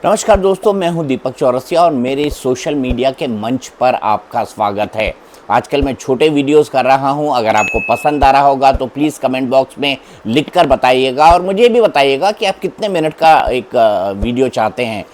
नमस्कार दोस्तों, मैं हूं दीपक चौरसिया और मेरे सोशल मीडिया के मंच पर आपका स्वागत है। आजकल मैं छोटे वीडियोस कर रहा हूं। अगर आपको पसंद आ रहा होगा तो प्लीज़ कमेंट बॉक्स में लिखकर बताइएगा और मुझे भी बताइएगा कि आप कितने मिनट का एक वीडियो चाहते हैं।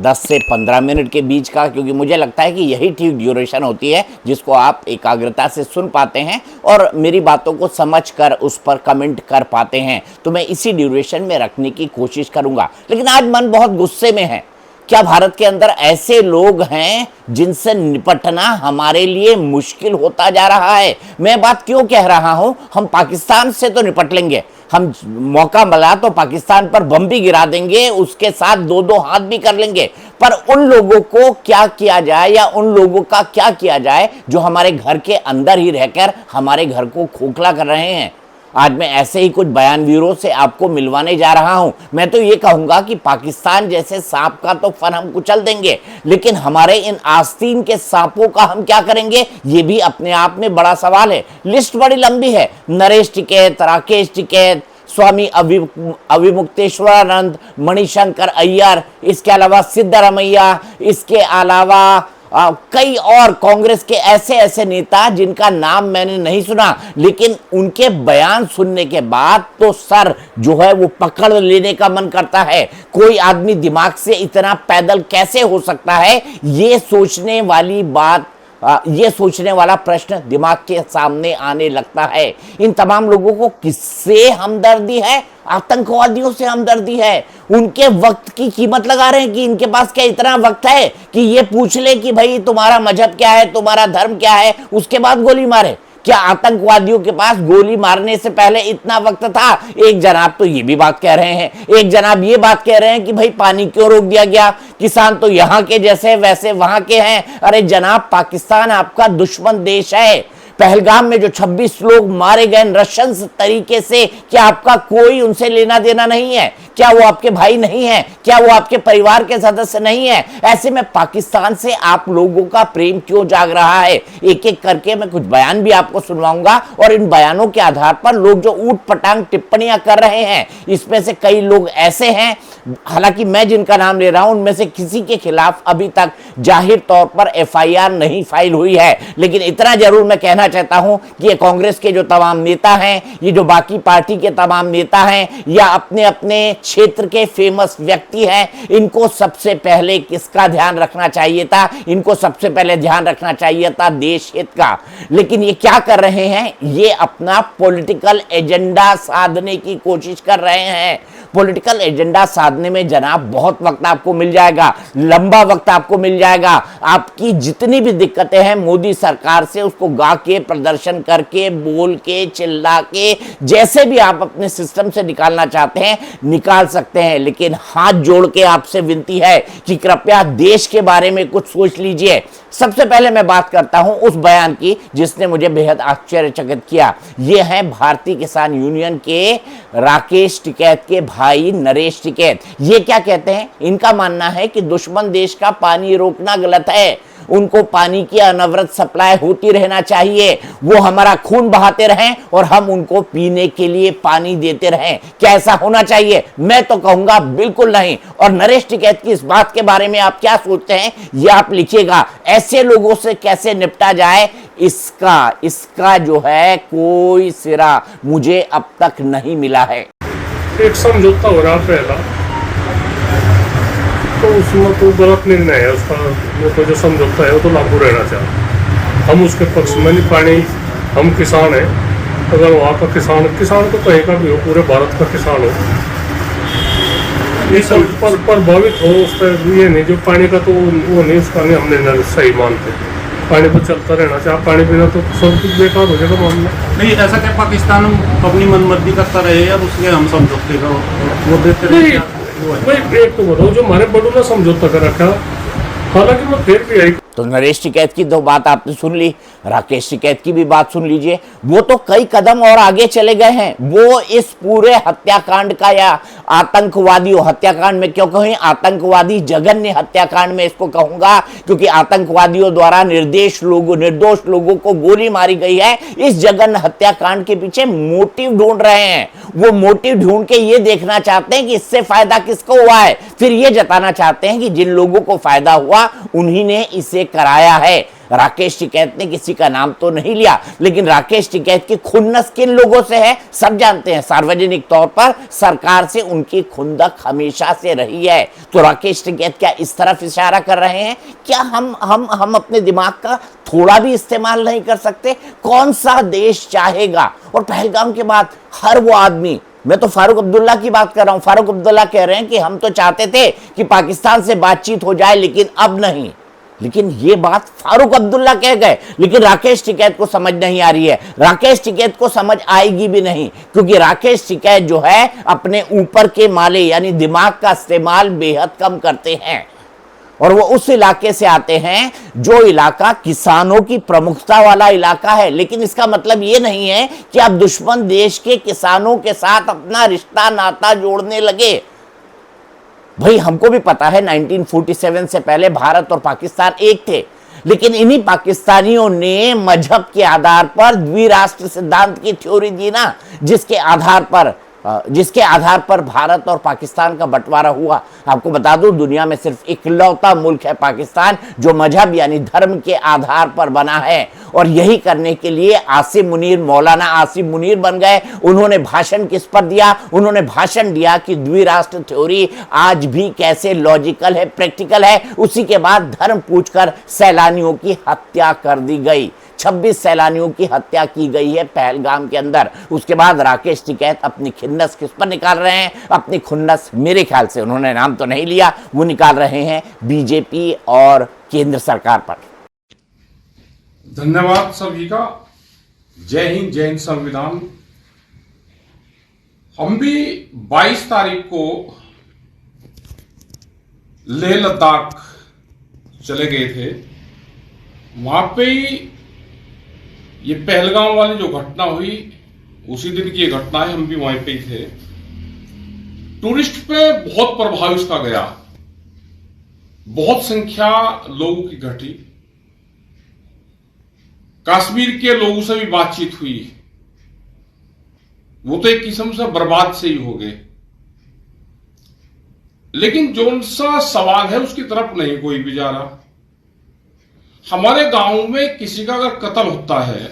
10 से 15 मिनट के बीच का, क्योंकि मुझे लगता है कि यही ठीक ड्यूरेशन होती है जिसको आप एकाग्रता से सुन पाते हैं और मेरी बातों को समझकर उस पर कमेंट कर पाते हैं। तो मैं इसी ड्यूरेशन में रखने की कोशिश करूंगा। लेकिन आज मन बहुत गुस्से में है। क्या भारत के अंदर ऐसे लोग हैं जिनसे निपटना हमारे लिए मुश्किल होता जा रहा है? मैं बात क्यों कह रहा हूं? हम पाकिस्तान से तो निपट लेंगे, हम मौका मिला तो पाकिस्तान पर बम भी गिरा देंगे, उसके साथ दो दो हाथ भी कर लेंगे, पर उन लोगों को क्या किया जाए या उन लोगों का क्या किया जाए जो हमारे घर के अंदर ही रहकर हमारे घर को खोखला कर रहे हैं। आज मैं ऐसे ही कुछ बयानवीरों से आपको मिलवाने जा रहा हूं। मैं तो ये कहूंगा कि पाकिस्तान जैसे सांप का तो फन हम कुचल देंगे, लेकिन हमारे इन आस्तीन के सांपों का हम क्या करेंगे, ये भी अपने आप में बड़ा सवाल है। लिस्ट बड़ी लंबी है। नरेश टिकैत, राकेश टिकैत, स्वामी अविमुक्तेश्वरानंद, मणिशंकर अय्यर, इसके अलावा सिद्धरामैया, इसके अलावा कई और कांग्रेस के ऐसे ऐसे नेता जिनका नाम मैंने नहीं सुना, लेकिन उनके बयान सुनने के बाद तो सर जो है वो पकड़ लेने का मन करता है। कोई आदमी दिमाग से इतना पैदल कैसे हो सकता है, ये सोचने वाली बात, ये सोचने वाला प्रश्न दिमाग के सामने आने लगता है। इन तमाम लोगों को किससे हमदर्दी है? आतंकवादियों से हमदर्दी है। उनके वक्त की कीमत लगा रहे हैं कि इनके पास क्या इतना वक्त है कि ये पूछ ले कि भाई तुम्हारा मजहब क्या है, तुम्हारा धर्म क्या है, उसके बाद गोली मारे। क्या आतंकवादियों के पास गोली मारने से पहले इतना वक्त था? एक जनाब तो ये भी बात कह रहे हैं, एक जनाब ये बात कह रहे हैं कि भाई पानी क्यों रोक दिया गया, किसान तो यहाँ के जैसे वैसे वहां के हैं। अरे जनाब, पाकिस्तान आपका दुश्मन देश है। पहलगाम में जो 26 लोग मारे गए नृशंस तरीके से, क्या आपका कोई उनसे लेना देना नहीं है? क्या वो आपके भाई नहीं है? क्या वो आपके परिवार के सदस्य नहीं है? ऐसे में पाकिस्तान से आप लोगों का प्रेम क्यों जाग रहा है? एक एक करके मैं कुछ बयान भी आपको सुनवाऊंगा और इन बयानों के आधार पर लोग जो ऊट पटांग टिप्पणियां कर रहे हैं, इसमें से कई लोग ऐसे हैं, हालांकि मैं जिनका नाम ले रहा हूं उनमें से किसी के खिलाफ अभी तक जाहिर तौर पर FIR नहीं फाइल हुई है, लेकिन इतना जरूर मैं कहना चाहता हूं कि ये कांग्रेस के जो तमाम नेता हैं, ये जो बाकी पार्टी के तमाम नेता हैं या अपने अपने क्षेत्र के फेमस व्यक्ति हैं, इनको सबसे पहले किसका ध्यान रखना चाहिए था? इनको सबसे पहले ध्यान रखना चाहिए था देश हित का। लेकिन ये क्या कर रहे हैं? ये अपना पॉलिटिकल एजेंडा साधने की कोशिश कर रहे हैं। पॉलिटिकल एजेंडा साधने में जनाब बहुत वक्त आपको मिल जाएगा, लंबा वक्त आपको मिल जाएगा। आपकी जितनी भी दिक्कतें हैं मोदी सरकार से, उसको गा के, प्रदर्शन करके, बोल के, चिल्ला के, जैसे भी आप अपने सिस्टम से निकालना चाहते हैं निकाल सकते हैं। लेकिन हाथ जोड़ के आपसे विनती है कि कृपया देश के बारे में कुछ सोच लीजिए। सबसे पहले मैं बात करता हूं उस बयान की जिसने मुझे बेहद आश्चर्यचकित किया। ये है भारतीय किसान यूनियन के राकेश टिकैत के भाई नरेश टिकैत। ये क्या कहते हैं? इनका मानना है कि दुश्मन देश का पानी रोकना गलत है, उनको पानी की अनवरत सप्लाई होती रहना चाहिए, वो हमारा खून बहाते रहें और हम उनको पीने के लिए पानी देते रहें। क्या ऐसा होना चाहिए? मैं तो कहूंगा बिल्कुल नहीं। और नरेश टिकैत की इस बात के बारे में आप क्या सोचते हैं, ये आप लिखिएगा। ऐसे लोगों से कैसे निपटा जाए, इसका जो है कोई सिरा मुझे अब तक नहीं मिला है। एक समझौता हो रहा पहला, तो उसमें तो गलत निर्णय है उसका। वो तो जो समझौता है वो तो लागू रहना चाहिए। हम उसके पक्ष में नहीं। पानी, हम किसान हैं, अगर वहाँ का किसान तो कहीं का भी हो, पूरे भारत का किसान हो, ये सब पर प्रभावित हो उस पर ये नहीं। जो पानी का तो वो नहीं, उसका नहीं हमने सही मानते। पानी तो चलता रहना चाहिए, पानी बिना तो सब कुछ बेकार हो जाएगा मामला। नहीं, ऐसा क्या पाकिस्तान अपनी मनमर्जी करता रहे और उसके हम समझौते का वो देते रहे? भाई एक तो बताओ, जो हमारे बड़ों ने समझौता कर रखा, हालांकि मैं फिर भी आई तो नरेश टिकैत की तो बात आपने सुन ली, राकेश टिकैत की भी बात सुन लीजिए। वो तो कई कदम और आगे चले गए हैं। वो इस पूरे हत्याकांड का, या आतंकवादी हत्याकांड में क्यों कहें, आतंकवादी जघन्य हत्याकांड में इसको कहूंगा, क्योंकि आतंकवादियों द्वारा निर्दोष लोगों को गोली मारी गई है। इस जघन्य हत्याकांड के पीछे मोटिव ढूंढ रहे हैं। वो मोटिव ढूंढ के ये देखना चाहते हैं कि इससे फायदा किसको हुआ है, फिर ये जताना चाहते हैं कि जिन लोगों को फायदा हुआ उन्हीं ने इसे कराया है। राकेश टिकैत ने किसी का नाम तो नहीं लिया, लेकिन राकेश टिकैत की खुन्नस किन लोगों से है सब जानते हैं। सार्वजनिक तौर पर सरकार से उनकी खुंदक हमेशा से रही है। तो राकेश टिकैत क्या इस तरफ इशारा कर रहे हैं? क्या हम अपने दिमाग का थोड़ा भी इस्तेमाल नहीं कर सकते? कौन सा देश चाहेगा? और पहलगाम के बाद हर वो आदमी, मैं तो फारूक अब्दुल्ला की बात कर रहा हूं, फारूक अब्दुल्ला कह रहे हैं कि हम तो चाहते थे कि पाकिस्तान से बातचीत हो जाए, लेकिन अब नहीं। लेकिन ये बात फारूक अब्दुल्ला कह गए, लेकिन राकेश टिकैत को समझ नहीं आ रही है। राकेश टिकैत को समझ आएगी भी नहीं, क्योंकि राकेश टिकैत जो है अपने ऊपर के माले यानी दिमाग का इस्तेमाल बेहद कम करते हैं, और वो उस इलाके से आते हैं जो इलाका किसानों की प्रमुखता वाला इलाका है। लेकिन इसका मतलब ये नहीं है कि आप दुश्मन देश के किसानों के साथ अपना रिश्ता नाता जोड़ने लगे। भाई हमको भी पता है 1947 से पहले भारत और पाकिस्तान एक थे, लेकिन इन्हीं पाकिस्तानियों ने मजहब के आधार पर द्विराष्ट्र सिद्धांत की थ्योरी दी ना, जिसके आधार पर भारत और पाकिस्तान का बंटवारा हुआ। आपको बता दूं, दुनिया में सिर्फ इकलौता मुल्क है पाकिस्तान जो मजहब यानी धर्म के आधार पर बना है, और यही करने के लिए मौलाना आसिम मुनीर बन गए। उन्होंने भाषण किस पर दिया? उन्होंने भाषण दिया कि द्विराष्ट्र थ्योरी आज भी कैसे लॉजिकल है, प्रैक्टिकल है। उसी के बाद धर्म पूछकर सैलानियों की हत्या कर दी गई। 26 सैलानियों की हत्या की गई है पहलगाम के अंदर। उसके बाद राकेश टिकैत अपनी खुन्नस किस पर निकाल रहे हैं? अपनी खुन्नस मेरे ख्याल से उन्होंने नाम तो नहीं लिया, वो निकाल रहे हैं बीजेपी और केंद्र सरकार पर। धन्यवाद सभी का। जय हिंद, जय हिंद संविधान। हम भी 22 तारीख को लेह लद्दाख चले गए थे। वहां पे ही ये पहलगाम वाली जो घटना हुई, उसी दिन की ये घटना है। हम भी वहीं पे ही थे। टूरिस्ट पे बहुत प्रभाव इसका गया, बहुत संख्या लोगों की घटी। कश्मीर के लोगों से भी बातचीत हुई, वो तो एक किस्म से बर्बाद से ही हो गए। लेकिन जो सा सवाल है उसकी तरफ नहीं कोई भी जा रहा। हमारे गांव में किसी का अगर कत्ल होता है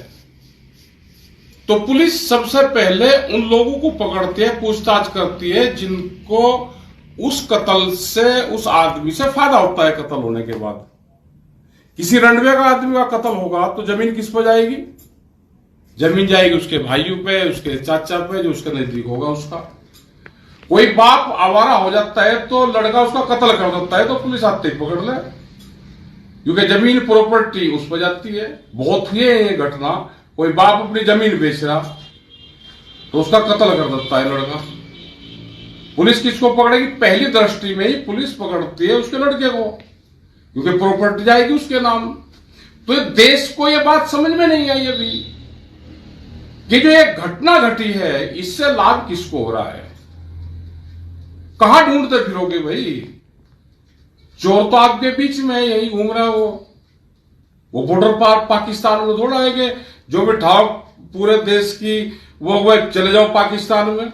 तो पुलिस सबसे पहले उन लोगों को पकड़ती है, पूछताछ करती है जिनको उस कत्ल से, उस आदमी से फायदा होता है। कत्ल होने के बाद किसी रंडवे का आदमी का कत्ल होगा तो जमीन किस पर जाएगी? जमीन जाएगी उसके भाइयों पे, उसके चाचा पे, जो उसके नजदीक होगा उसका। कोई बाप आवारा हो जाता है तो लड़का उसका कत्ल कर देता है तो पुलिस आते ही पकड़ ले, क्योंकि जमीन प्रॉपर्टी उस पर जाती है। बहुत ही है ये घटना। कोई बाप अपनी जमीन बेच रहा तो उसका कत्ल कर देता है लड़का। पुलिस किसको पकड़ेगी? पहली दृष्टि में ही पुलिस पकड़ती है उसके लड़के को, क्योंकि प्रॉपर्टी जाएगी उसके नाम। तो देश को यह बात समझ में नहीं आई अभी कि जो एक घटना घटी है इससे लाभ किसको हो रहा है। कहां ढूंढते फिरोगे भाई? चोर तो आपके बीच में है, यही घूम रहा है। वो बॉर्डर पार पाकिस्तान में थोड़ा है कि जो भी ठाव पूरे देश की वो चले जाओ पाकिस्तान में।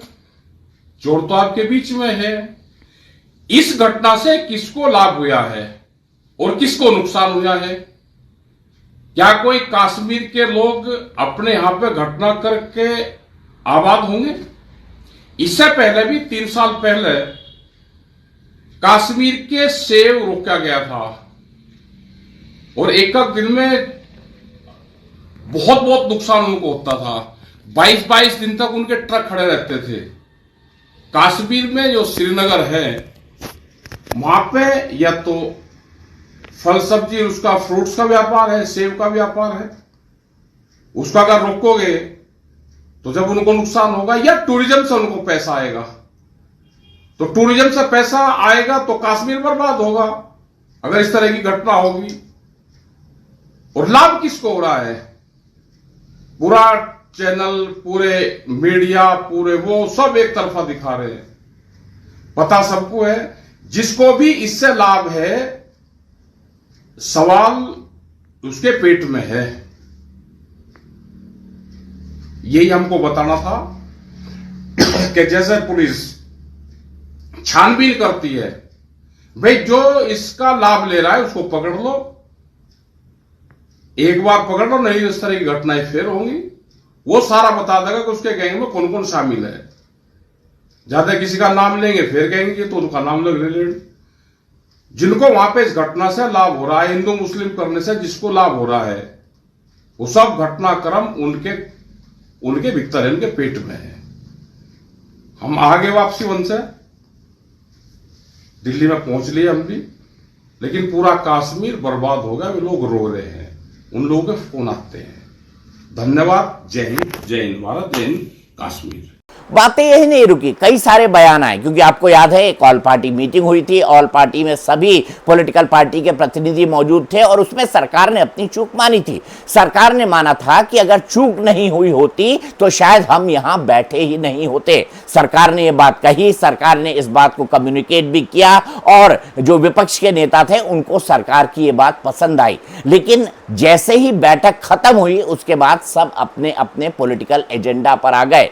चोर तो आपके बीच में है। इस घटना से किसको लाभ हुआ है और किसको नुकसान हुआ है? क्या कोई कश्मीर के लोग अपने यहां पे घटना करके आबाद होंगे? इससे पहले भी 3 साल पहले कश्मीर के सेब रोका गया था और एक दिन में बहुत बहुत नुकसान उनको होता था। 22-22 दिन तक उनके ट्रक खड़े रहते थे। कश्मीर में जो श्रीनगर है वहां पे या तो फल सब्जी, उसका फ्रूट्स का व्यापार है, सेब का व्यापार है। उसका अगर रोकोगे तो जब उनको नुकसान होगा, या टूरिज्म से उनको पैसा आएगा, तो टूरिज्म से पैसा आएगा तो कश्मीर बर्बाद होगा अगर इस तरह की घटना होगी। और लाभ किसको हो रहा है? पूरा चैनल, पूरे मीडिया, पूरे वो सब एक तरफा दिखा रहे हैं। पता सबको है, जिसको भी इससे लाभ है, सवाल उसके पेट में है। यही हमको बताना था कि जैसे पुलिस छानबीन करती है, भाई जो इसका लाभ ले रहा है उसको पकड़ लो, एक बार पकड़ लो, नहीं इस तरह की घटनाएं फिर होंगी। वो सारा बता देगा कि उसके गैंग में कौन कौन शामिल है। ज्यादा किसी का नाम लेंगे फिर कहेंगे तो उनका नाम लग ले। जिनको वहां पे इस घटना से लाभ हो रहा है, हिंदू मुस्लिम करने से जिसको लाभ हो रहा है, वो सब घटनाक्रम उनके भीतर है, उनके पेट में है। हम आगे वापसी वन से दिल्ली में पहुंच लिए हम भी, लेकिन पूरा कश्मीर बर्बाद हो गया। वे लोग रो रहे हैं, उन लोगों के फोन आते हैं। धन्यवाद। जय हिंद भारत, जय हिंद कश्मीर। बातें यही नहीं रुकी, कई सारे बयान आए, क्योंकि आपको याद है एक ऑल पार्टी मीटिंग हुई थी। ऑल पार्टी में सभी पॉलिटिकल पार्टी के प्रतिनिधि मौजूद थे और उसमें सरकार ने अपनी चूक मानी थी। सरकार ने माना था कि अगर चूक नहीं हुई होती तो शायद हम यहां बैठे ही नहीं होते। सरकार ने यह बात कही, सरकार ने इस बात को कम्युनिकेट भी किया और जो विपक्ष के नेता थे उनको सरकार की यह बात पसंद आई। लेकिन जैसे ही बैठक खत्म हुई उसके बाद सब अपने अपने पॉलिटिकल एजेंडा पर आ गए।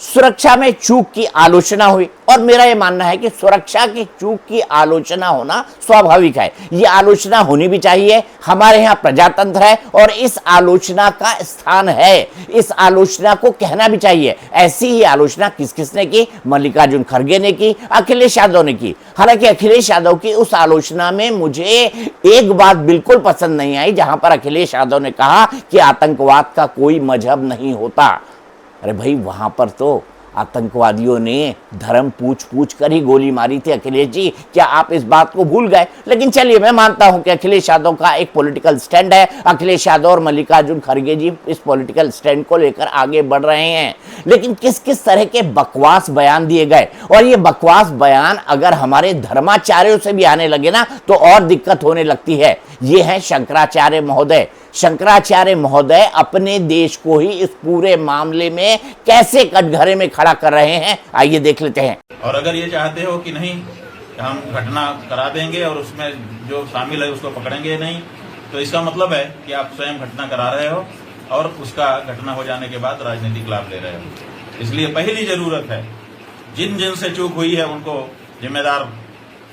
सुरक्षा में चूक की आलोचना हुई और मेरा यह मानना है कि सुरक्षा की चूक की आलोचना होना स्वाभाविक है, ये आलोचना होनी भी चाहिए। हमारे यहाँ प्रजातंत्र है और इस आलोचना का स्थान है, इस आलोचना को कहना भी चाहिए। ऐसी ही आलोचना किस किसने की? मल्लिकार्जुन खड़गे ने की, अखिलेश यादव ने की। हालांकि अखिलेश यादव की उस आलोचना में मुझे एक बात बिल्कुल पसंद नहीं आई, जहां पर अखिलेश यादव ने कहा कि आतंकवाद का कोई मजहब नहीं होता। अरे भाई, वहां पर तो आतंकवादियों ने धर्म पूछ पूछ कर ही गोली मारी थी। अखिलेश जी, क्या आप इस बात को भूल गए? लेकिन चलिए, मैं मानता हूं कि अखिलेश यादव का एक पॉलिटिकल स्टैंड है। अखिलेश यादव और मल्लिकार्जुन खड़गे जी इस पॉलिटिकल स्टैंड को लेकर आगे बढ़ रहे हैं। लेकिन किस किस तरह के बकवास बयान दिए गए, और ये बकवास बयान अगर हमारे धर्माचार्यों से भी आने लगे ना तो और दिक्कत होने लगती है। ये है शंकराचार्य महोदय। शंकराचार्य महोदय अपने देश को ही इस पूरे मामले में कैसे कटघरे में खड़ा कर रहे हैं, आइए देख लेते हैं। और अगर ये चाहते हो कि नहीं हम घटना करा देंगे और उसमें जो शामिल है उसको पकड़ेंगे नहीं, तो इसका मतलब है कि आप स्वयं घटना करा रहे हो और उसका घटना हो जाने के बाद राजनीतिक लाभ ले रहे हो। इसलिए पहली जरूरत है जिन जिन से चूक हुई है उनको जिम्मेदार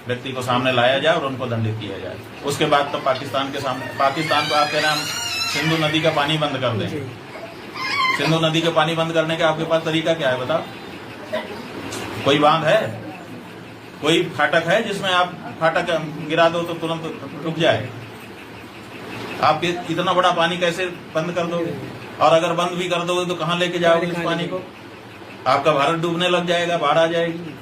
व्यक्ति को सामने लाया जाए और उनको दंडित किया जाए। उसके बाद तो पाकिस्तान के सामने, पाकिस्तान को आप कह रहे हैं सिंधु नदी का पानी बंद कर दें। सिंधु नदी का पानी बंद करने का आपके पास तरीका क्या है बताओ? कोई बांध है, कोई फाटक है जिसमें आप फाटक गिरा दो तो तुरंत रुक जाए? आप इतना बड़ा पानी कैसे बंद कर दोगे? और अगर बंद भी कर दोगे तो कहां लेके जाओगे इस पानी को? आपका भारत डूबने लग जाएगा, बाढ़ आ जाएगी।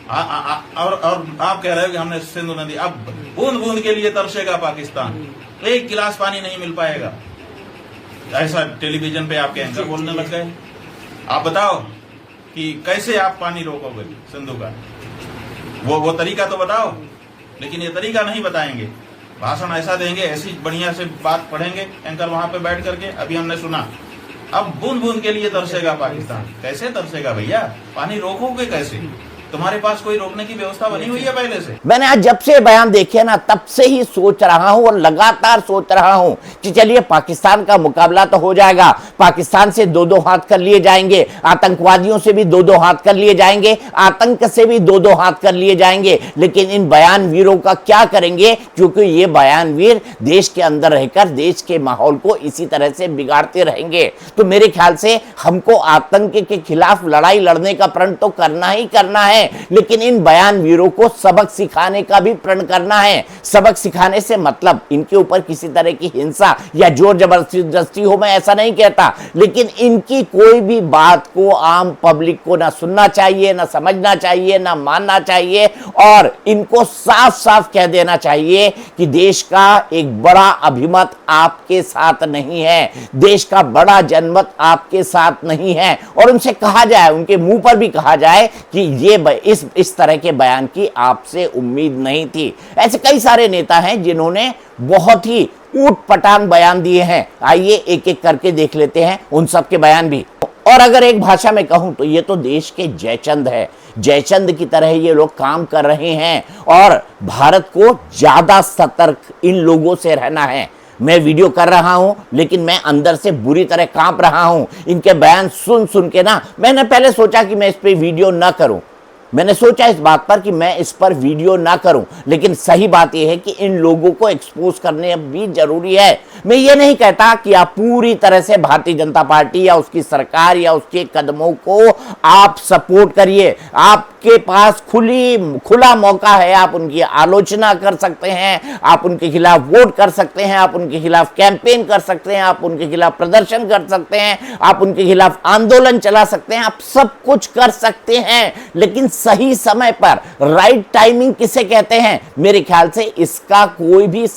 और आप कह रहे हो कि हमने सिंधु नदी, अब बूंद बूंद के लिए तरसेगा पाकिस्तान, एक गिलास पानी नहीं मिल पाएगा। ऐसा टेलीविजन पे आपके एंकर बोलने लग गए। आप बताओ कि कैसे आप पानी रोकोगे सिंधु का? वो तरीका तो बताओ। लेकिन ये तरीका नहीं बताएंगे, भाषण ऐसा देंगे, ऐसी बढ़िया से बात पढ़ेंगे एंकर वहां पे बैठ करके। अभी हमने सुना, अब बूंद बूंद के लिए तरसेगा पाकिस्तान। कैसे तरसेगा भैया? पानी रोकोगे कैसे? तुम्हारे पास कोई रोकने की व्यवस्था बनी हुई है पहले से? मैंने आज जब से बयान देखे ना तब से ही सोच रहा हूं और लगातार सोच रहा हूं कि चलिए पाकिस्तान का मुकाबला तो हो जाएगा, पाकिस्तान से दो दो हाथ कर लिए जाएंगे, आतंकवादियों से भी दो दो हाथ कर लिए जाएंगे, आतंक से भी दो दो हाथ कर लिए जाएंगे। लेकिन इन बयान वीरों का क्या करेंगे? क्योंकि ये बयान वीर देश के अंदर रहकर देश के माहौल को इसी तरह से बिगाड़ते रहेंगे। तो मेरे ख्याल से हमको आतंक के खिलाफ लड़ाई लड़ने का प्रण तो करना ही करना है, लेकिन इन बयान वीरों को सबक सिखाने का भी प्रण करना है। सबक सिखाने से मतलब इनके ऊपर किसी तरह की हिंसा या जोर जबरदस्ती हो, मैं ऐसा नहीं कहता, लेकिन इनकी कोई भी बात को आम पब्लिक को ना सुनना चाहिए, ना समझना चाहिए, ना मानना चाहिए। और इनको साफ साफ कह देना चाहिए कि देश का एक बड़ा अभिमत आपके साथ नहीं है, देश का बड़ा जनमत आपके साथ नहीं है। और उनसे कहा जाए, उनके मुंह पर भी कहा जाए कि ये इस तरह के बयान की आपसे उम्मीद नहीं थी। ऐसे कई सारे नेता हैं जिन्होंने बहुत ही ऊट पटांग बयान दिए हैं। आइए एक एक करके देख लेते हैं उन सब के बयान भी। और अगर एक भाषा में कहूं तो ये तो देश के जयचंद है, जयचंद की तरह ये लोग काम कर रहे हैं और भारत को ज्यादा सतर्क इन लोगों से रहना है। मैं वीडियो कर रहा हूं लेकिन मैं अंदर से बुरी तरह कांप रहा हूं। इनके बयान सुन सुन के ना, मैंने पहले सोचा कि मैं इस पे वीडियो ना करूं, मैंने सोचा इस बात पर कि मैं इस पर वीडियो ना करूं, लेकिन सही बात यह है कि इन लोगों को एक्सपोज करने भी जरूरी है। मैं ये नहीं कहता कि आप पूरी तरह से भारतीय जनता पार्टी या उसकी सरकार या उसके कदमों को आप सपोर्ट करिए, आपके पास खुला मौका है, आप उनकी आलोचना कर सकते हैं, आप उनके खिलाफ वोट कर सकते हैं, आप उनके खिलाफ कैंपेन कर सकते हैं, आप उनके खिलाफ प्रदर्शन कर सकते हैं, आप उनके खिलाफ आंदोलन चला सकते हैं, आप सब कुछ कर सकते हैं, लेकिन सही समय पर राइट टाइमिंग किसे कहते हैं? मेरे ख्याल से इसका कोई भी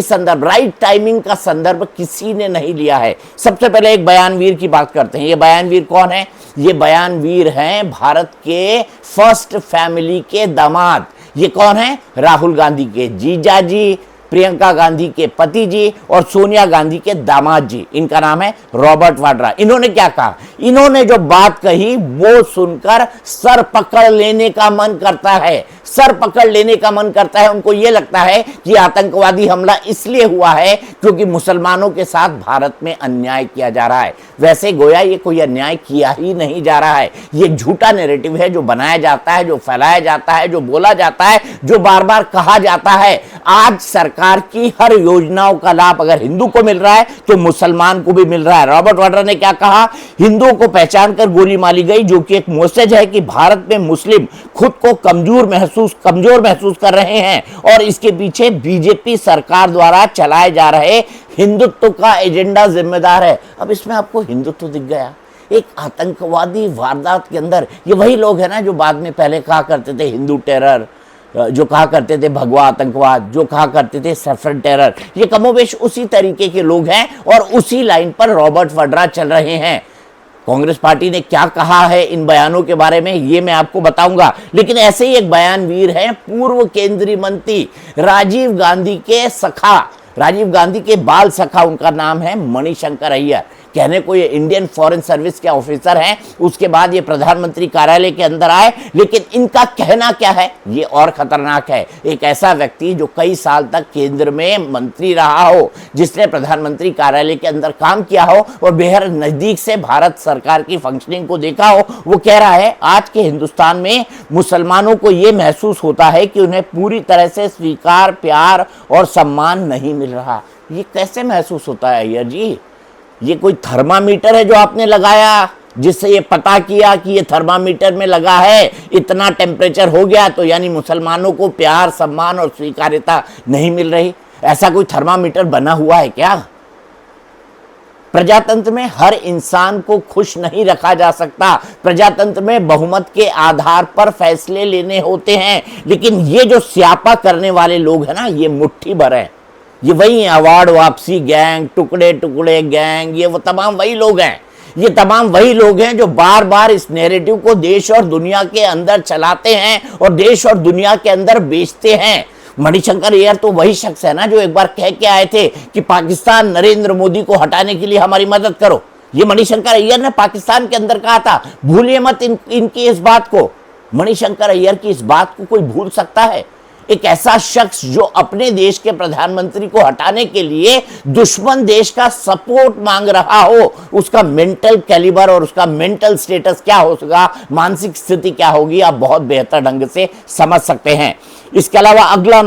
संदर्भ राइट टाइमिंग का संदर्भ किसी ने नहीं लिया है। सबसे पहले एक बयानवीर की बात करते हैं। ये बयानवीर कौन है? ये बयानवीर हैं भारत के फर्स्ट फैमिली के दामाद। ये कौन है? राहुल गांधी के जीजा जी, प्रियंका गांधी के पति जी और सोनिया गांधी के दामाद जी। इनका नाम है रॉबर्ट वाड्रा। इन्होंने क्या कहा? इन्होंने जो बात कही वो सुनकर सर पकड़ लेने का मन करता है, सर पकड़ लेने का मन करता है। उनको ये लगता है कि आतंकवादी हमला इसलिए हुआ है क्योंकि मुसलमानों के साथ भारत में अन्याय किया जा रहा है। वैसे गोया ये कोई अन्याय किया ही नहीं जा रहा है, ये झूठा नैरेटिव है जो बनाया जाता है, जो फैलाया जाता है, जो बोला जाता है, जो बार बार कहा जाता है। आज सरकार की हर योजनाओं का लाभ अगर हिंदू को मिल रहा है तो मुसलमान को भी मिल रहा है। रॉबर्ट वाड्रा ने क्या कहा? हिंदुओं को पहचान कर गोली मारी गई, जो कि एक मैसेज है कि भारत में मुस्लिम खुद को कमजोर महसूस कर रहे हैं और इसके पीछे बीजेपी सरकार द्वारा चलाए जा रहे हिंदुत्व का एजेंडा जिम्मेदार है। अब इसमें आपको हिंदुत्व दिख गया? एक आतंकवादी वारदात के अंदर ये वही लोग हैं ना जो बाद में पहले कहा करते थे हिंदू टेरर, जो कहा करते थे भगवा आतंकवाद, जो कहा करते थे सैफरन टेरर। ये कमोबेश उसी तरीके के लोग हैं और उसी लाइन पर रॉबर्ट वाड्रा चल रहे हैं। कांग्रेस पार्टी ने क्या कहा है इन बयानों के बारे में ये मैं आपको बताऊंगा, लेकिन ऐसे ही एक बयानवीर हैं पूर्व केंद्रीय मंत्री राजीव गांधी के सखा, राजीव गांधी के बाल सखा, उनका नाम है मणिशंकर अय्यर। कहने को ये इंडियन फॉरेन सर्विस के ऑफिसर हैं, उसके बाद ये प्रधानमंत्री कार्यालय के अंदर आए, लेकिन इनका कहना क्या है ये और खतरनाक है। एक ऐसा व्यक्ति जो कई साल तक केंद्र में मंत्री रहा हो, जिसने प्रधानमंत्री कार्यालय के अंदर काम किया हो और बेहद नजदीक से भारत सरकार की फंक्शनिंग को देखा हो, वो कह रहा है आज के हिंदुस्तान में मुसलमानों को ये महसूस होता है कि उन्हें पूरी तरह से स्वीकार, प्यार और सम्मान नहीं मिल रहा। ये कैसे महसूस होता है अय्यर जी? ये कोई थर्मामीटर है जो आपने लगाया जिससे ये पता किया कि ये थर्मामीटर में लगा है, इतना टेम्परेचर हो गया तो यानी मुसलमानों को प्यार, सम्मान और स्वीकार्यता नहीं मिल रही? ऐसा कोई थर्मामीटर बना हुआ है क्या? प्रजातंत्र में हर इंसान को खुश नहीं रखा जा सकता। प्रजातंत्र में बहुमत के आधार पर फैसले लेने होते हैं, लेकिन ये जो स्यापा करने वाले लोग हैं ना, ये मुट्ठी भर है। ये वही अवार्ड वापसी गैंग, टुकड़े टुकड़े गैंग, ये वो तमाम वही लोग हैं। ये तमाम वही लोग हैं जो बार बार इस नैरेटिव को देश और दुनिया के अंदर चलाते हैं और देश और दुनिया के अंदर बेचते हैं। मणिशंकर अय्यर तो वही शख्स है ना जो एक बार कह के आए थे कि पाकिस्तान नरेंद्र मोदी को हटाने के लिए हमारी मदद करो। ये मणिशंकर अय्यर ने पाकिस्तान के अंदर कहा था। भूलिए मत इनकी इस बात को। मणिशंकर अय्यर की इस बात को कोई भूल सकता है? एक ऐसा शख्स जो अपने देश के प्रधानमंत्री को हटाने के लिए दुश्मन देश का सपोर्ट मांग रहा हो, उसका मेंटल कैलिबर और उसका मेंटल स्टेटस क्या होगा, मानसिक स्थिति क्या होगी, आप बहुत बेहतर ढंग से समझ सकते हैं। इसके अलावा अगला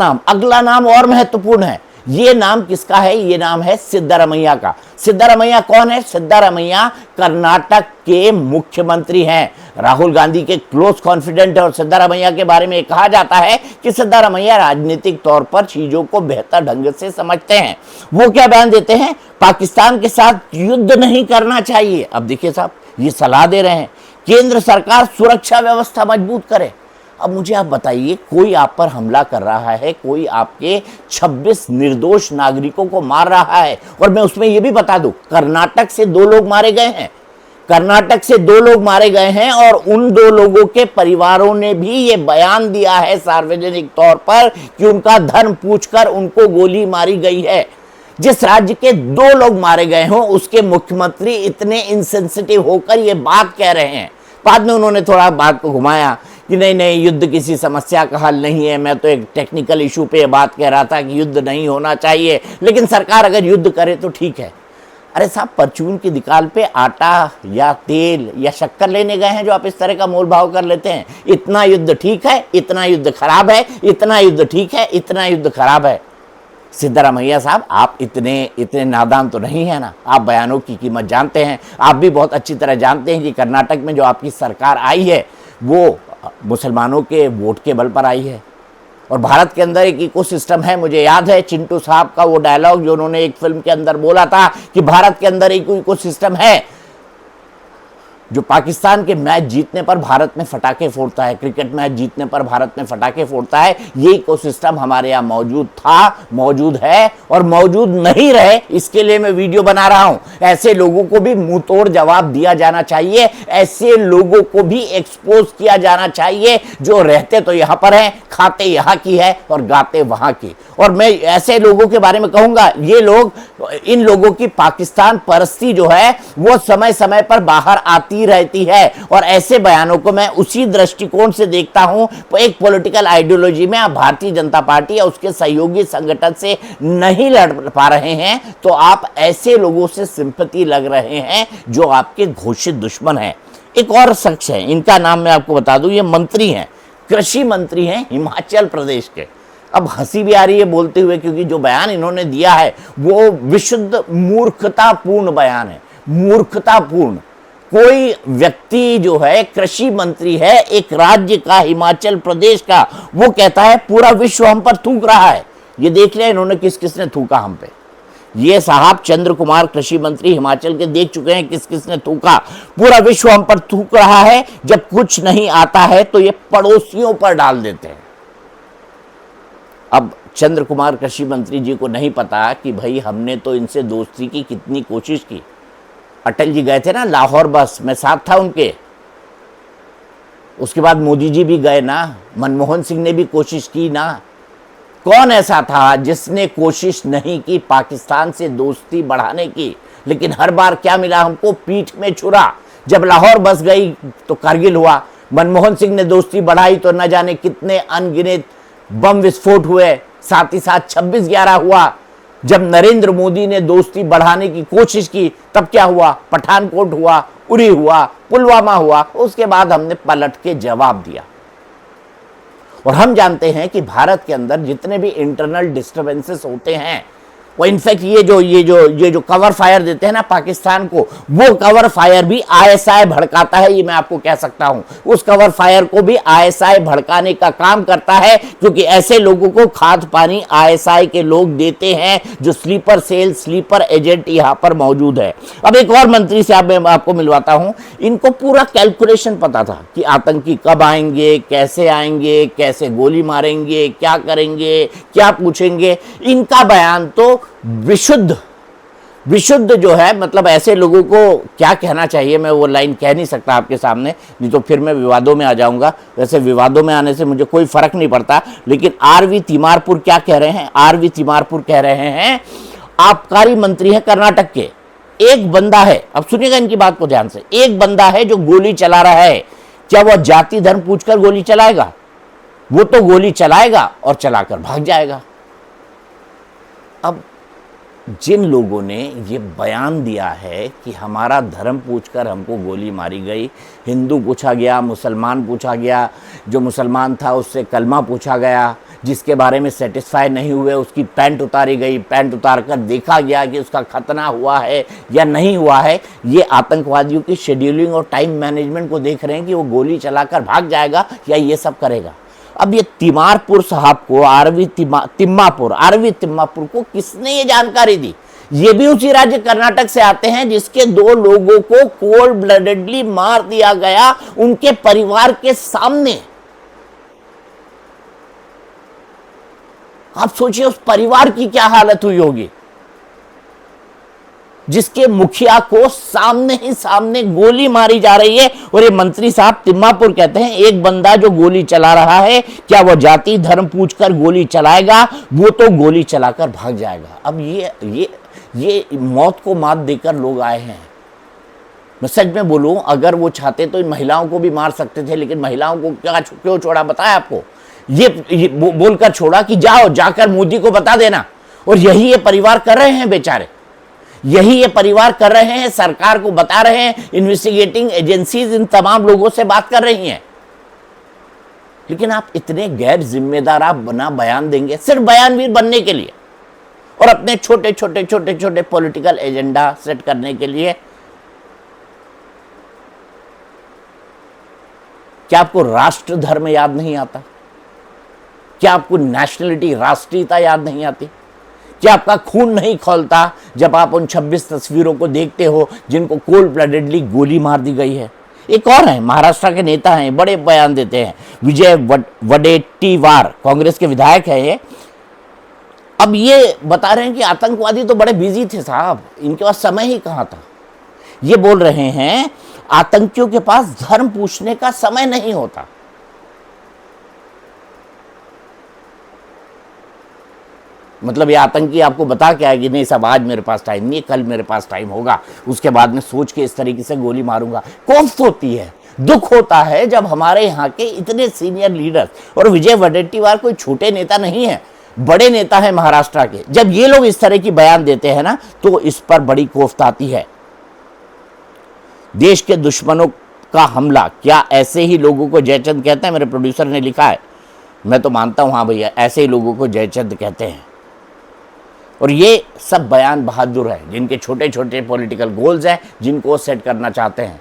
नाम और महत्वपूर्ण है। ये नाम किसका है? ये नाम है सिद्धारमैया का। सिद्धारमैया कौन है? सिद्धारमैया कर्नाटक के मुख्यमंत्री हैं, राहुल गांधी के क्लोज कॉन्फिडेंट है और सिद्धारमैया के बारे में कहा जाता है कि सिद्धारमैया राजनीतिक तौर पर चीजों को बेहतर ढंग से समझते हैं। वो क्या बयान देते हैं? पाकिस्तान के साथ युद्ध नहीं करना चाहिए। अब देखिए साहब, ये सलाह दे रहे हैं केंद्र सरकार सुरक्षा व्यवस्था मजबूत करे। अब मुझे आप बताइए, कोई आप पर हमला कर रहा है, कोई आपके 26 निर्दोष नागरिकों को मार रहा है, और मैं उसमें यह भी बता दूं कर्नाटक से 2 लोग मारे गए हैं। कर्नाटक से 2 लोग मारे गए हैं और उन 2 लोगों के परिवारों ने भी ये बयान दिया है सार्वजनिक तौर पर कि उनका धर्म पूछकर उनको गोली मारी गई है। जिस राज्य के 2 लोग मारे गए हों उसके मुख्यमंत्री इतने इनसेंसिटिव होकर ये बात कह रहे हैं। बाद में उन्होंने थोड़ा बात को घुमाया कि नहीं युद्ध किसी समस्या का हल नहीं है, मैं तो एक टेक्निकल इशू पे बात कह रहा था कि युद्ध नहीं होना चाहिए, लेकिन सरकार अगर युद्ध करे तो ठीक है। अरे साहब, परचून की दुकान पे आटा या तेल या शक्कर लेने गए हैं जो आप इस तरह का मोल भाव कर लेते हैं? इतना युद्ध ठीक है, इतना युद्ध खराब है, इतना युद्ध ठीक है, इतना युद्ध खराब है। सिद्धारमैया साहब, आप इतने नादान तो नहीं है ना, आप बयानों की कीमत जानते हैं। आप भी बहुत अच्छी तरह जानते हैं कि कर्नाटक में जो आपकी सरकार आई है वो मुसलमानों के वोट के बल पर आई है और भारत के अंदर एक इकोसिस्टम है। मुझे याद है चिंटू साहब का वो डायलॉग जो उन्होंने एक फिल्म के अंदर बोला था कि भारत के अंदर एक इकोसिस्टम है जो पाकिस्तान के मैच जीतने पर भारत में फटाके फोड़ता है, क्रिकेट मैच जीतने पर भारत में फटाके फोड़ता है। ये इकोसिस्टम हमारे यहाँ मौजूद था, मौजूद है और मौजूद नहीं रहे, इसके लिए मैं वीडियो बना रहा हूं। ऐसे लोगों को भी मुंह तोड़ जवाब दिया जाना चाहिए, ऐसे लोगों को भी एक्सपोज किया जाना चाहिए जो रहते तो यहाँ पर हैं, खाते यहाँ की है और गाते वहां की। और मैं ऐसे लोगों के बारे में कहूंगा, ये लोग, इन लोगों की पाकिस्तान परस्ती जो है वो समय समय पर बाहर आती रहती है और ऐसे बयानों को मैं उसी दृष्टिकोण से देखता हूं। एक पॉलिटिकल आइडियोलॉजी में आप भारतीय जनता पार्टी या उसके सहयोगी संगठन से नहीं लड़ पा रहे हैं तो आप ऐसे लोगों से सिंपैथी लग रहे हैं जो आपके घोषित दुश्मन हैं। एक और शख्स है, इनका नाम मैं आपको बता दूं, ये मंत्री हैं, कृषि मंत्री हैं हिमाचल प्रदेश के। अब हंसी भी आ रही है बोलते हुए क्योंकि जो बयान इन्होंने दिया है वो विशुद्ध मूर्खतापूर्ण बयान है, मूर्खतापूर्ण। कोई व्यक्ति जो है कृषि मंत्री है एक राज्य का, हिमाचल प्रदेश का, वो कहता है पूरा विश्व हम पर थूक रहा है। ये देख लिया इन्होंने किस किसने थूका हम पे। ये साहब चंद्र कुमार कृषि मंत्री हिमाचल के देख चुके हैं किस किसने थूका। पूरा विश्व हम पर थूक रहा है, जब कुछ नहीं आता है तो ये पड़ोसियों पर डाल देते हैं। अब चंद्र कुमार कृषि मंत्री जी को नहीं पता कि भाई हमने तो इनसे दोस्ती की कितनी कोशिश की। अटल जी गए थे ना लाहौर, बस मैं साथ था उनके, उसके बाद मोदी जी भी गए ना, मनमोहन सिंह ने भी कोशिश की ना। कौन ऐसा था जिसने कोशिश नहीं की पाकिस्तान से दोस्ती बढ़ाने की? लेकिन हर बार क्या मिला हमको? पीठ में छुरा। जब लाहौर बस गई तो करगिल हुआ, मनमोहन सिंह ने दोस्ती बढ़ाई तो न जाने कितने अनगिनत बम विस्फोट हुए, साथ ही साथ 26/11 हुआ। जब नरेंद्र मोदी ने दोस्ती बढ़ाने की कोशिश की तब क्या हुआ? पठानकोट हुआ, उरी हुआ, पुलवामा हुआ। उसके बाद हमने पलट के जवाब दिया। और हम जानते हैं कि भारत के अंदर जितने भी इंटरनल डिस्टर्बेंसेस होते हैं वो इनफैक्ट ये जो कवर फायर देते हैं ना पाकिस्तान को, वो कवर फायर भी आईएसआई भड़काता है, ये मैं आपको कह सकता हूं। उस कवर फायर को भी आईएसआई भड़काने का काम करता है क्योंकि ऐसे लोगों को खाद पानी आईएसआई के लोग देते हैं जो स्लीपर सेल, स्लीपर एजेंट यहां पर मौजूद है। अब एक और मंत्री से मैं आपको मिलवाता हूं। इनको पूरा कैलकुलेशन पता था कि आतंकी कब आएंगे, कैसे गोली मारेंगे, क्या करेंगे, क्या पूछेंगे। इनका बयान तो विशुद्ध जो है, मतलब ऐसे लोगों को क्या कहना चाहिए, मैं वो लाइन कह नहीं सकता आपके सामने, नहीं तो फिर मैं विवादों में आ जाऊंगा। वैसे विवादों में आने से मुझे कोई फर्क नहीं पड़ता, लेकिन आरवी तिमारपुर क्या कह रहे हैं? आरवी तिमारपुर कह रहे हैं, आबकारी मंत्री है कर्नाटक के, एक बंदा है, अब सुनिएगा इनकी बात को ध्यान से, एक बंदा है जो गोली चला रहा है, क्या वह जाति धर्म पूछकर गोली चलाएगा? वो तो गोली चलाएगा और चलाकर भाग जाएगा। अब जिन लोगों ने ये बयान दिया है कि हमारा धर्म पूछकर हमको गोली मारी गई, हिंदू पूछा गया, मुसलमान पूछा गया, जो मुसलमान था उससे कलमा पूछा गया, जिसके बारे में सेटिस्फाई नहीं हुए उसकी पैंट उतारी गई, पैंट उतार कर देखा गया कि उसका खतना हुआ है या नहीं हुआ है। ये आतंकवादियों की शेड्यूलिंग और टाइम मैनेजमेंट को देख रहे हैं कि वो गोली चलाकर भाग जाएगा या ये सब करेगा। अब ये तिमारपुर साहब को, आरवी तिम्मापुर को किसने ये जानकारी दी? ये भी उसी राज्य कर्नाटक से आते हैं जिसके 2 लोगों को कोल्ड ब्लडेडली मार दिया गया उनके परिवार के सामने। आप सोचिए उस परिवार की क्या हालत हुई होगी। जिसके मुखिया को सामने ही सामने गोली मारी जा रही है। और ये मंत्री साहब तिम्मापुर कहते हैं एक बंदा जो गोली चला रहा है, क्या वो जाति धर्म पूछकर गोली चलाएगा? वो तो गोली चलाकर भाग जाएगा। अब ये मौत को मात देकर लोग आए हैं। मैं सच में बोलूं, अगर वो चाहते तो इन महिलाओं को भी मार सकते थे, लेकिन महिलाओं को क्यों छोड़ा बताया आपको? ये बोलकर छोड़ा कि जाओ जाकर मोदी को बता देना। और यही ये परिवार कर रहे हैं बेचारे, यही ये परिवार कर रहे हैं, सरकार को बता रहे हैं, इन्वेस्टिगेटिंग एजेंसीज इन तमाम लोगों से बात कर रही हैं। लेकिन आप इतने गैर जिम्मेदार आप बयान देंगे सिर्फ बयानवीर बनने के लिए और अपने छोटे छोटे पॉलिटिकल एजेंडा सेट करने के लिए। क्या आपको राष्ट्र धर्म याद नहीं आता? क्या आपको नेशनलिटी राष्ट्रीयता याद नहीं आती? क्या आपका खून नहीं खौलता जब आप उन 26 तस्वीरों को देखते हो जिनको कोल्ड ब्लडेडली गोली मार दी गई है? एक और है, महाराष्ट्र के नेता हैं, बड़े बयान देते हैं, विजय वडेट्टीवार, कांग्रेस के विधायक है ये। अब ये बता रहे हैं कि आतंकवादी तो बड़े बिजी थे साहब, इनके पास समय ही कहां था। ये बोल रहे हैं आतंकियों के पास धर्म पूछने का समय नहीं होता। मतलब ये आतंकी आपको बता के आएगी नहीं साहब आज मेरे पास टाइम नहीं है, कल मेरे पास टाइम होगा, उसके बाद में सोच के इस तरीके से गोली मारूंगा। कोफ्त होती है, दुख होता है जब हमारे यहाँ के इतने सीनियर लीडर्स, और विजय वडेट्टीवार कोई छोटे नेता नहीं है, बड़े नेता है महाराष्ट्र के, जब ये लोग इस तरह की बयान देते हैं ना तो इस पर बड़ी कोफ्त आती है। देश के दुश्मनों का हमला, क्या ऐसे ही लोगों को जयचंद कहते हैं? मेरे प्रोड्यूसर ने लिखा है, मैं तो मानता हूं हाँ भैया, ऐसे ही लोगों को जयचंद कहते हैं। और ये सब बयान बहादुर है जिनके छोटे छोटे पॉलिटिकल गोल्स हैं, जिनको सेट करना चाहते हैं।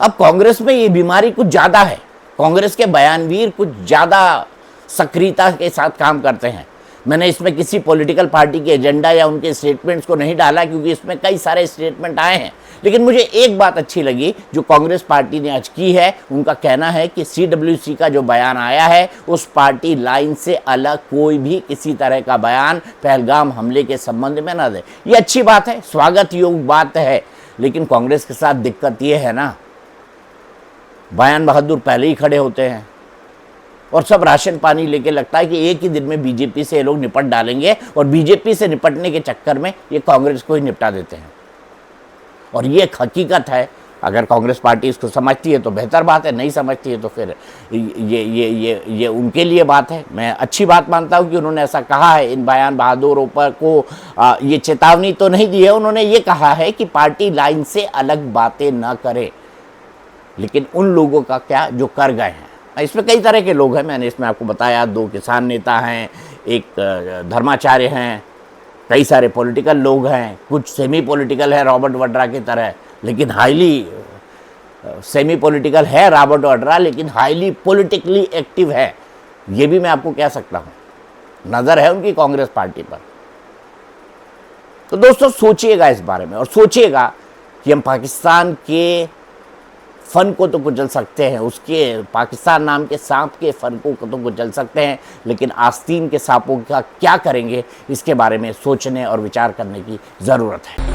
अब कांग्रेस में ये बीमारी कुछ ज्यादा है, कांग्रेस के बयानवीर कुछ ज्यादा सक्रियता के साथ काम करते हैं। मैंने इसमें किसी पॉलिटिकल पार्टी के एजेंडा या उनके स्टेटमेंट्स को नहीं डाला क्योंकि इसमें कई सारे स्टेटमेंट आए हैं, लेकिन मुझे एक बात अच्छी लगी जो कांग्रेस पार्टी ने आज की है। उनका कहना है कि CWC का जो बयान आया है उस पार्टी लाइन से अलग कोई भी किसी तरह का बयान पहलगाम हमले के संबंध में ना दे। ये अच्छी बात है, स्वागत योग्य बात है, लेकिन कांग्रेस के साथ दिक्कत ये है ना, बयान बहादुर पहले ही खड़े होते हैं और सब राशन पानी लेके लगता है कि एक ही दिन में बीजेपी से ये लोग निपट डालेंगे, और बीजेपी से निपटने के चक्कर में ये कांग्रेस को ही निपटा देते हैं। और ये एक हकीकत है। अगर कांग्रेस पार्टी इसको समझती है तो बेहतर बात है, नहीं समझती है तो फिर ये उनके लिए बात है। मैं अच्छी बात मानता हूँ कि उन्होंने ऐसा कहा है। इन बयान बहादुरों पर को ये चेतावनी तो नहीं दी है, उन्होंने ये कहा है कि पार्टी लाइन से अलग बातें ना करे, लेकिन उन लोगों का क्या जो कर गए हैं। इसमें कई तरह के लोग हैं, मैंने इसमें आपको बताया, 2 किसान नेता हैं, एक धर्माचार्य हैं, कई सारे पॉलिटिकल लोग हैं, कुछ सेमी पॉलिटिकल है रॉबर्ट वड्रा की तरह, लेकिन हाईली सेमी पॉलिटिकल है रॉबर्ट वड्रा, लेकिन हाईली पॉलिटिकली एक्टिव है। ये भी मैं आपको कह सकता हूँ, नज़र है उनकी कांग्रेस पार्टी पर। तो दोस्तों सोचिएगा इस बारे में, और सोचिएगा कि हम पाकिस्तान के फन को तो कुचल सकते हैं, उसके पाकिस्तान नाम के सांप के फन को तो कुचल सकते हैं, लेकिन आस्तीन के सांपों का क्या करेंगे इसके बारे में सोचने और विचार करने की ज़रूरत है।